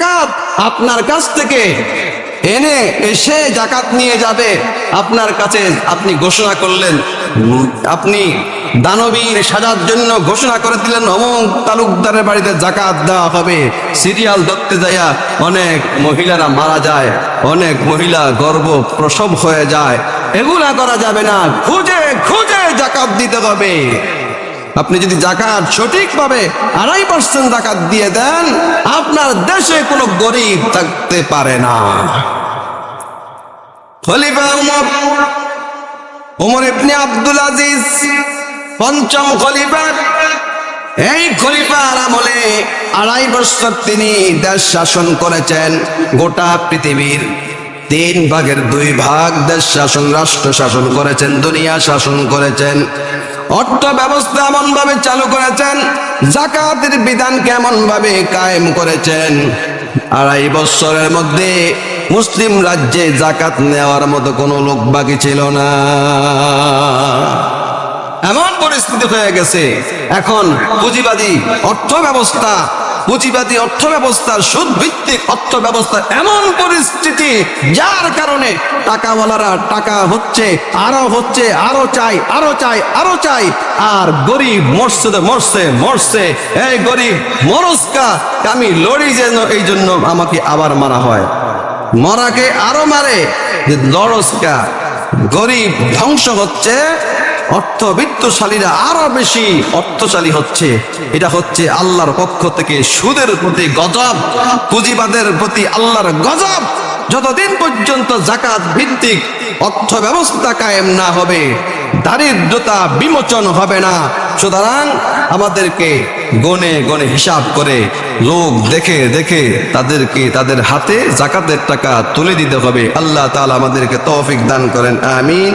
জাকাত আপনার কাছ থেকে এনে এসে জাকাত নিয়ে যাবে আপনার কাছে। আপনি ঘোষণা করলেন, আপনি দানবীর সাজার জন্য ঘোষণা করে দিলেন অমুক তালুকদারের বাড়িতে জাকাত দেওয়া হবে। সিরিয়াল ধরতে যাইয়া অনেক মহিলারা মারা যায়, অনেক মহিলা গর্ভ প্রসব হয়ে যায়। এগুলা করা যাবে না, খুঁজে খুঁজে জাকাত দিতে হবে। আপনি যদি জাকাত সঠিকভাবে 2.5% জাকাত দিয়ে দেন, আপনার দেশে কোনো গরিব থাকতে পারে না। খলিফা ওমর ইবনে আব্দুল আজিজ পঞ্চম খলিফা। এই খলিফার আমলে 2.5 বছর তিনি দেশ শাসন করেছেন। গোটা পৃথিবীর 3/2 ভাগ দেশ শাসন, রাষ্ট্র শাসন করেছেন, দুনিয়া শাসন করেছেন। অর্থ ব্যবস্থা এমন ভাবে চালু করেছেন, জাকাতের বিধান কেমন ভাবে কায়েম করেছেন। 2.5 বছরের মধ্যে মুসলিম রাজ্যে জাকাত নেওয়ার মতো কোনো লোক বাকি ছিল না। এমন পরিস্থিতি হয়ে গেছে এখন পুঁজিবাদী অর্থ ব্যবস্থা, পুঁজিবাদী অর্থ ব্যবস্থা, সুদ ভিত্তিক অর্থ ব্যবস্থা, এমন পরিস্থিতি যার কারণে টাকাওয়ালারা টাকা হচ্ছে, আরো হচ্ছে, আরো চাই, আরো চাই, আরো চাই, আর গরিব মরছে তো মরছে মরছে। এই গরিব মরস্কা, আমি লড়ি যেন, এই জন্য আমাকে আবার মারা হয়। মরাকে আরো মারে, যে লড়স্কা। গরিব ধ্বংস হচ্ছে, অর্থবিত্তশালীরা আরো বেশি অর্থশালী হচ্ছে। এটা হচ্ছে আল্লাহর পক্ষ থেকে সুদের প্রতি গজব, পুঁজিবাদের প্রতি আল্লাহর গজব। যতদিন পর্যন্ত জাকাত ভিত্তিক অর্থ ব্যবস্থা কায়েম না হবে, দারিদ্রতা বিমোচন হবে না। সুতরাং আমাদেরকে গনে গনে হিসাব করে, লোক দেখে দেখে তাদেরকে তাদের হাতে জাকাতের টাকা তুলে দিতে হবে। আল্লাহ তাআলা আমাদেরকে তৌফিক দান করেন, আমিন।